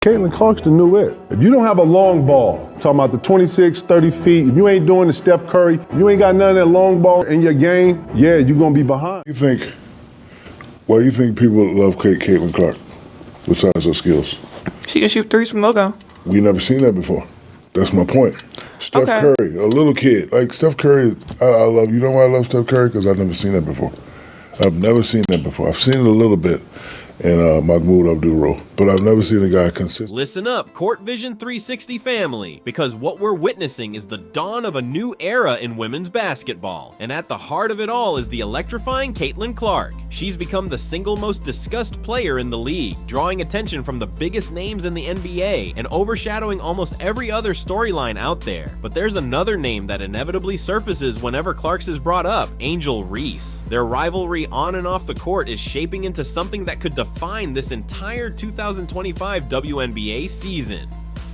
Caitlin Clark's the new it. If you don't have a long ball, talking about the 26, 30 feet, if you ain't doing the Steph Curry, you ain't got none of that long ball in your game, yeah, you're going to be behind. Why do you think people love Caitlin Clark besides her skills? She can shoot threes from logo. We never seen that before. That's my point. Steph Curry, a little kid. Like Steph Curry, I love, you know why I love Steph Curry? Because I've never seen that before. I've never seen that before. I've seen it a little bit in Mahmoud Abdul-Roh, but I've never seen a guy consistent. Listen up, Court Vision 360 family, because what we're witnessing is the dawn of a new era in women's basketball. And at the heart of it all is the electrifying Caitlin Clark. She's become the single most discussed player in the league, drawing attention from the biggest names in the NBA and overshadowing almost every other storyline out there. But there's another name that inevitably surfaces whenever Clark's is brought up, Angel Reese. Their rivalry on and off the court is shaping into something that could define this entire 2025 WNBA season.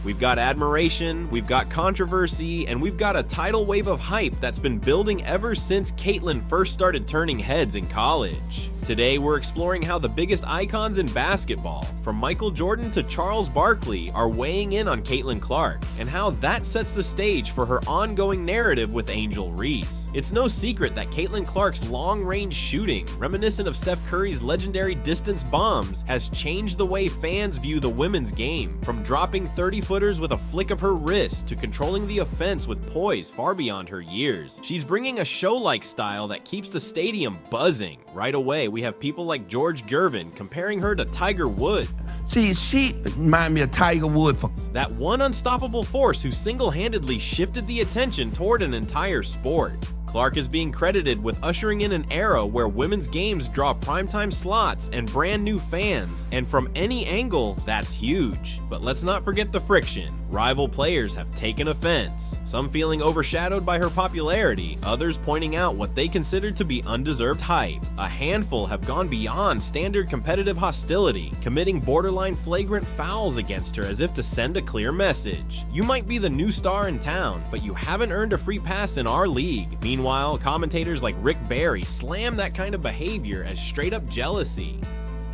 We've got admiration, we've got controversy, and we've got a tidal wave of hype that's been building ever since Caitlin first started turning heads in college. Today, we're exploring how the biggest icons in basketball, from Michael Jordan to Charles Barkley, are weighing in on Caitlin Clark, and how that sets the stage for her ongoing narrative with Angel Reese. It's no secret that Caitlin Clark's long-range shooting, reminiscent of Steph Curry's legendary distance bombs, has changed the way fans view the women's game, from dropping 30-footers with a flick of her wrist to controlling the offense with poise far beyond her years. She's bringing a show-like style that keeps the stadium buzzing. Right away, we have people like George Gervin comparing her to Tiger Woods. She reminds me of Tiger Woods. That one unstoppable force who single-handedly shifted the attention toward an entire sport. Clark is being credited with ushering in an era where women's games draw primetime slots and brand new fans, and from any angle, that's huge. But let's not forget the friction. Rival players have taken offense, some feeling overshadowed by her popularity, others pointing out what they consider to be undeserved hype. A handful have gone beyond standard competitive hostility, committing borderline flagrant fouls against her as if to send a clear message. You might be the new star in town, but you haven't earned a free pass in our league. Meanwhile, commentators like Rick Barry slam that kind of behavior as straight-up jealousy.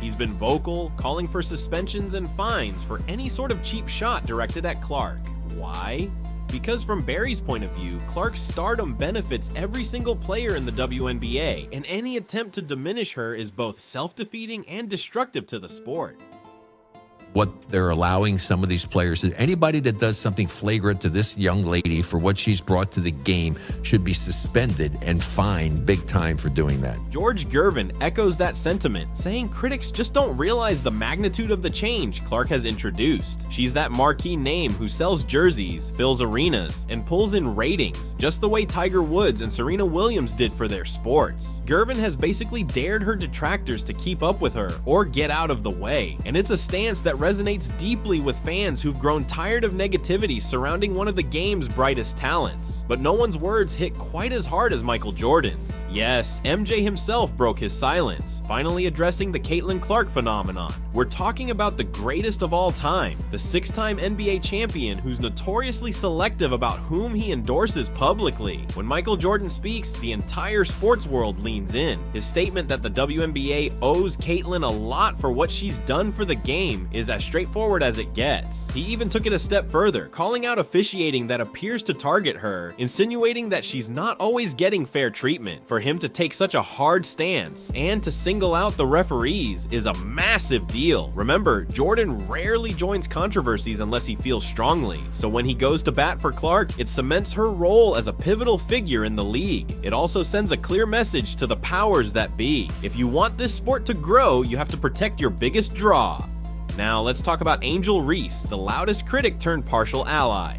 He's been vocal, calling for suspensions and fines for any sort of cheap shot directed at Clark. Why? Because from Barry's point of view, Clark's stardom benefits every single player in the WNBA, and any attempt to diminish her is both self-defeating and destructive to the sport. What they're allowing some of these players, anybody that does something flagrant to this young lady for what she's brought to the game should be suspended and fined big time for doing that. George Gervin echoes that sentiment, saying critics just don't realize the magnitude of the change Clark has introduced. She's that marquee name who sells jerseys, fills arenas, and pulls in ratings, just the way Tiger Woods and Serena Williams did for their sports. Gervin has basically dared her detractors to keep up with her or get out of the way, and it's a stance that resonates deeply with fans who've grown tired of negativity surrounding one of the game's brightest talents. But no one's words hit quite as hard as Michael Jordan's. Yes, MJ himself broke his silence, finally addressing the Caitlin Clark phenomenon. We're talking about the greatest of all time, the 6-time NBA champion who's notoriously selective about whom he endorses publicly. When Michael Jordan speaks, the entire sports world leans in. His statement that the WNBA owes Caitlin a lot for what she's done for the game is as straightforward as it gets. He even took it a step further, calling out officiating that appears to target her, insinuating that she's not always getting fair treatment. For him to take such a hard stance and to single out the referees is a massive deal. Remember, Jordan rarely joins controversies unless he feels strongly, so when he goes to bat for Clark, it cements her role as a pivotal figure in the league. It also sends a clear message to the powers that be. If you want this sport to grow, you have to protect your biggest draw. Now let's talk about Angel Reese, the loudest critic turned partial ally.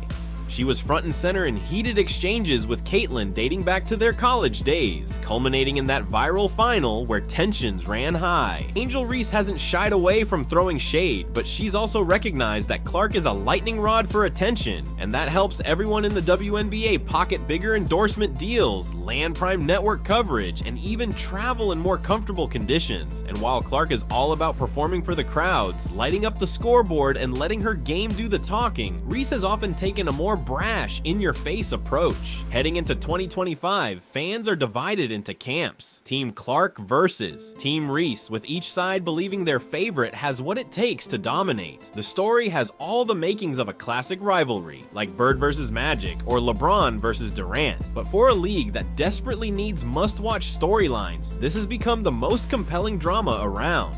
She was front and center in heated exchanges with Caitlin dating back to their college days, culminating in that viral final where tensions ran high. Angel Reese hasn't shied away from throwing shade, but she's also recognized that Clark is a lightning rod for attention, and that helps everyone in the WNBA pocket bigger endorsement deals, land prime network coverage, and even travel in more comfortable conditions. And while Clark is all about performing for the crowds, lighting up the scoreboard, and letting her game do the talking, Reese has often taken a more more brash, in-your-face approach. Heading into 2025, fans are divided into camps. Team Clark versus Team Reese, with each side believing their favorite has what it takes to dominate. The story has all the makings of a classic rivalry, like Bird versus Magic or LeBron versus Durant. But for a league that desperately needs must-watch storylines, this has become the most compelling drama around.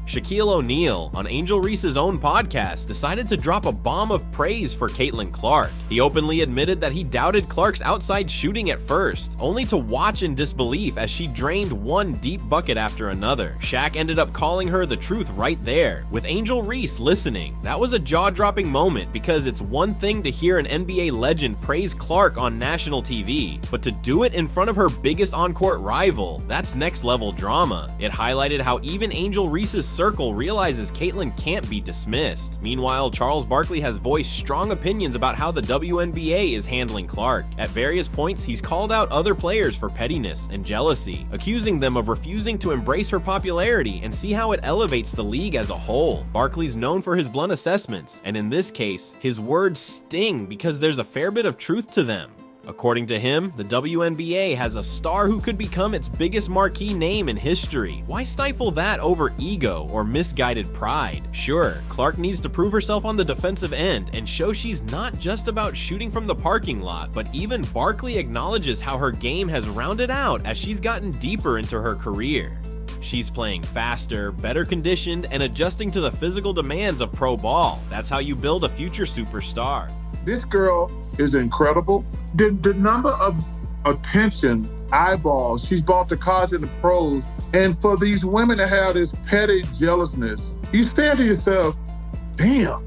Shaquille O'Neal, on Angel Reese's own podcast, decided to drop a bomb of praise for Caitlin Clark. He openly admitted that he doubted Clark's outside shooting at first, only to watch in disbelief as she drained one deep bucket after another. Shaq ended up calling her the truth right there, with Angel Reese listening. That was a jaw-dropping moment because it's one thing to hear an NBA legend praise Clark on national TV, but to do it in front of her biggest on-court rival, that's next-level drama. It highlighted how even Angel Reese's circle realizes Caitlin can't be dismissed. Meanwhile, Charles Barkley has voiced strong opinions about how the WNBA is handling Clark. At various points, he's called out other players for pettiness and jealousy, accusing them of refusing to embrace her popularity and see how it elevates the league as a whole. Barkley's known for his blunt assessments, and in this case, his words sting because there's a fair bit of truth to them. According to him, the WNBA has a star who could become its biggest marquee name in history. Why stifle that over ego or misguided pride? Sure, Clark needs to prove herself on the defensive end and show she's not just about shooting from the parking lot, but even Barkley acknowledges how her game has rounded out as she's gotten deeper into her career. She's playing faster, better conditioned, and adjusting to the physical demands of pro ball. That's how you build a future superstar. This girl is incredible. The number of attention, eyeballs she's brought to college and the pros, and for these women to have this petty jealousness, you say to yourself, damn,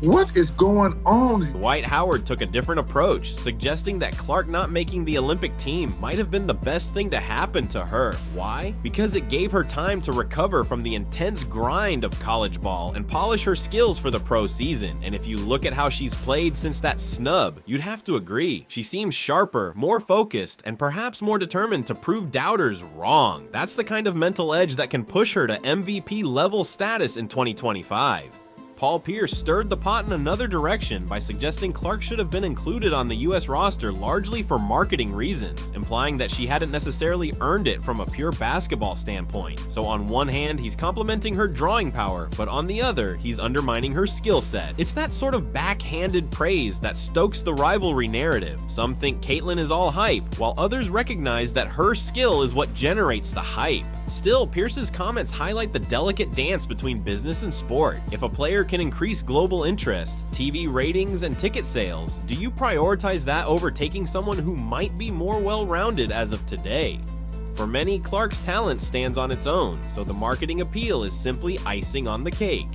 what is going on? Dwight Howard took a different approach, suggesting that Clark not making the Olympic team might have been the best thing to happen to her. Why? Because it gave her time to recover from the intense grind of college ball and polish her skills for the pro season. And if you look at how she's played since that snub, you'd have to agree. She seems sharper, more focused, and perhaps more determined to prove doubters wrong. That's the kind of mental edge that can push her to MVP level status in 2025. Paul Pierce stirred the pot in another direction by suggesting Clark should have been included on the US roster largely for marketing reasons, implying that she hadn't necessarily earned it from a pure basketball standpoint. So on one hand, he's complimenting her drawing power, but on the other, he's undermining her skill set. It's that sort of backhanded praise that stokes the rivalry narrative. Some think Caitlin is all hype, while others recognize that her skill is what generates the hype. Still, Pierce's comments highlight the delicate dance between business and sport. If a player can increase global interest, TV ratings, and ticket sales, do you prioritize that over taking someone who might be more well-rounded as of today? For many, Clark's talent stands on its own, so the marketing appeal is simply icing on the cake.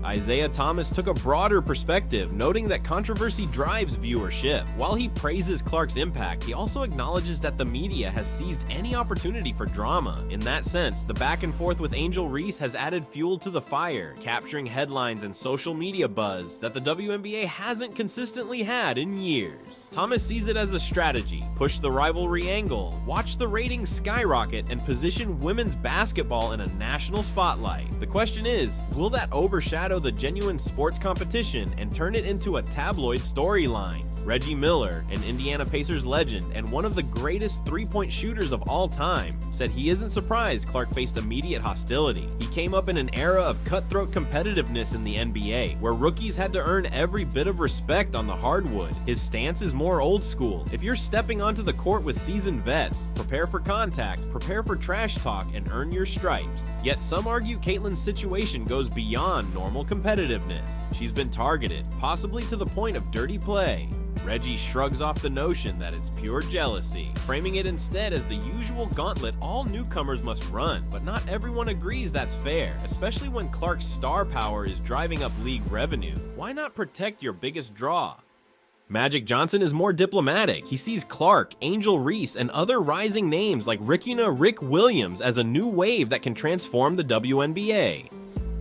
Isaiah Thomas took a broader perspective, noting that controversy drives viewership. While he praises Clark's impact, he also acknowledges that the media has seized any opportunity for drama. In that sense, the back and forth with Angel Reese has added fuel to the fire, capturing headlines and social media buzz that the WNBA hasn't consistently had in years. Thomas sees it as a strategy: push the rivalry angle, watch the ratings skyrocket, and position women's basketball in a national spotlight. The question is, will that overshadow the genuine sports competition and turn it into a tabloid storyline? Reggie Miller, an Indiana Pacers legend and one of the greatest three-point shooters of all time, said he isn't surprised Clark faced immediate hostility. He came up in an era of cutthroat competitiveness in the NBA, where rookies had to earn every bit of respect on the hardwood. His stance is more old school. If you're stepping onto the court with seasoned vets, prepare for contact, prepare for trash talk, and earn your stripes. Yet some argue Caitlin's situation goes beyond normal competitiveness. She's been targeted, possibly to the point of dirty play. Reggie shrugs off the notion that it's pure jealousy, framing it instead as the usual gauntlet all newcomers must run. But not everyone agrees that's fair, especially when Clark's star power is driving up league revenue. Why not protect your biggest draw? Magic Johnson is more diplomatic. He sees Clark, Angel Reese, and other rising names like Rick Williams as a new wave that can transform the WNBA.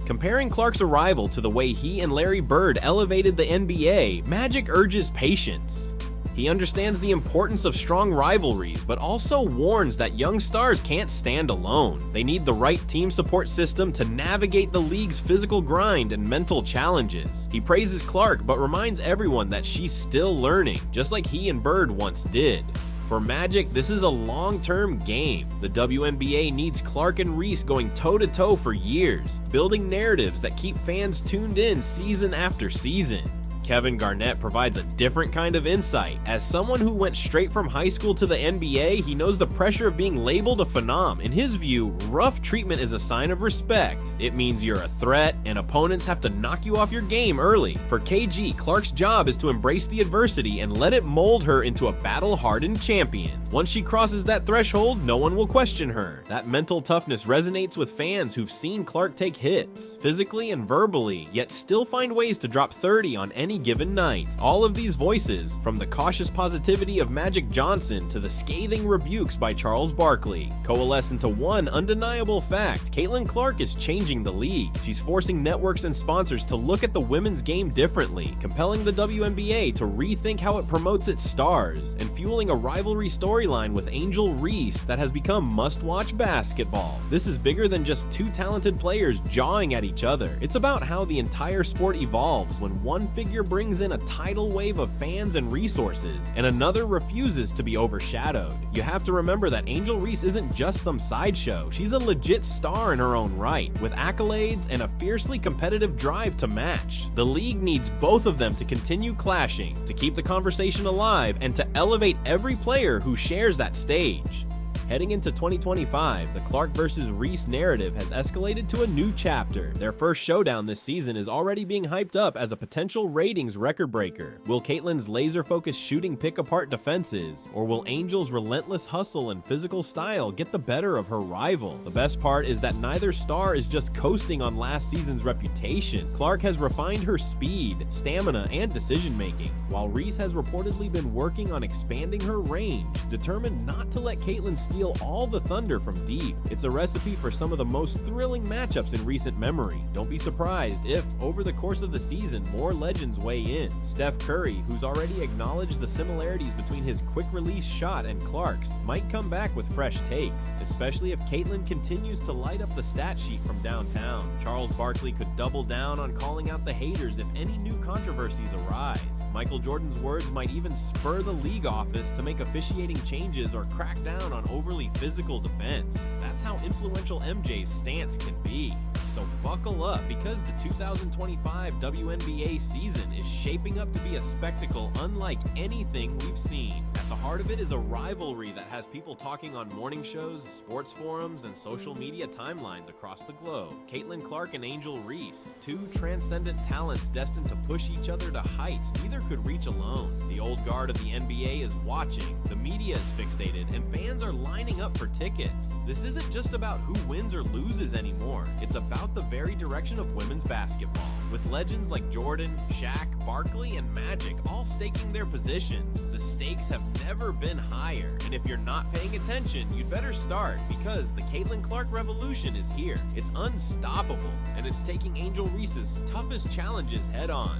Comparing Clark's arrival to the way he and Larry Bird elevated the NBA, Magic urges patience. He understands the importance of strong rivalries, but also warns that young stars can't stand alone. They need the right team support system to navigate the league's physical grind and mental challenges. He praises Clark, but reminds everyone that she's still learning, just like he and Bird once did. For Magic, this is a long-term game. The WNBA needs Clark and Reese going toe-to-toe for years, building narratives that keep fans tuned in season after season. Kevin Garnett provides a different kind of insight. As someone who went straight from high school to the NBA, he knows the pressure of being labeled a phenom. In his view, rough treatment is a sign of respect. It means you're a threat, and opponents have to knock you off your game early. For KG, Clark's job is to embrace the adversity and let it mold her into a battle-hardened champion. Once she crosses that threshold, no one will question her. That mental toughness resonates with fans who've seen Clark take hits, physically and verbally, yet still find ways to drop 30 on any given night. All of these voices, from the cautious positivity of Magic Johnson to the scathing rebukes by Charles Barkley, coalesce into one undeniable fact: Caitlin Clark is changing the league. She's forcing networks and sponsors to look at the women's game differently, compelling the WNBA to rethink how it promotes its stars, and fueling a rivalry storyline with Angel Reese that has become must-watch basketball. This is bigger than just two talented players jawing at each other. It's about how the entire sport evolves when one figure brings in a tidal wave of fans and resources, and another refuses to be overshadowed. You have to remember that Angel Reese isn't just some sideshow. She's a legit star in her own right, with accolades and a fiercely competitive drive to match. The league needs both of them to continue clashing, to keep the conversation alive, and to elevate every player who shares that stage. Heading into 2025, the Clark vs. Reese narrative has escalated to a new chapter. Their first showdown this season is already being hyped up as a potential ratings record breaker. Will Caitlin's laser-focused shooting pick apart defenses, or will Angel's relentless hustle and physical style get the better of her rival? The best part is that neither star is just coasting on last season's reputation. Clark has refined her speed, stamina, and decision-making, while Reese has reportedly been working on expanding her range, determined not to let Caitlin steal all the thunder from deep. It's a recipe for some of the most thrilling matchups in recent memory. Don't be surprised if, over the course of the season, more legends weigh in. Steph Curry, who's already acknowledged the similarities between his quick-release shot and Clark's, might come back with fresh takes, especially if Caitlin continues to light up the stat sheet from downtown. Charles Barkley could double down on calling out the haters if any new controversies arise. Michael Jordan's words might even spur the league office to make officiating changes or crack down on overly physical defense. That's how influential MJ's stance can be. So buckle up, because the 2025 WNBA season is shaping up to be a spectacle unlike anything we've seen. At the heart of it is a rivalry that has people talking on morning shows, sports forums, and social media timelines across the globe. Caitlin Clark and Angel Reese, two transcendent talents destined to push each other to heights neither could reach alone. The old guard of the NBA is watching, the media is fixated, and fans are lining up for tickets. This isn't just about who wins or loses anymore. It's about the very direction of women's basketball, with legends like Jordan, Shaq, Barkley, and Magic all staking their positions. The stakes have never been higher, and if you're not paying attention, you'd better start, because the Caitlin Clark revolution is here. It's unstoppable, and it's taking Angel Reese's toughest challenges head on.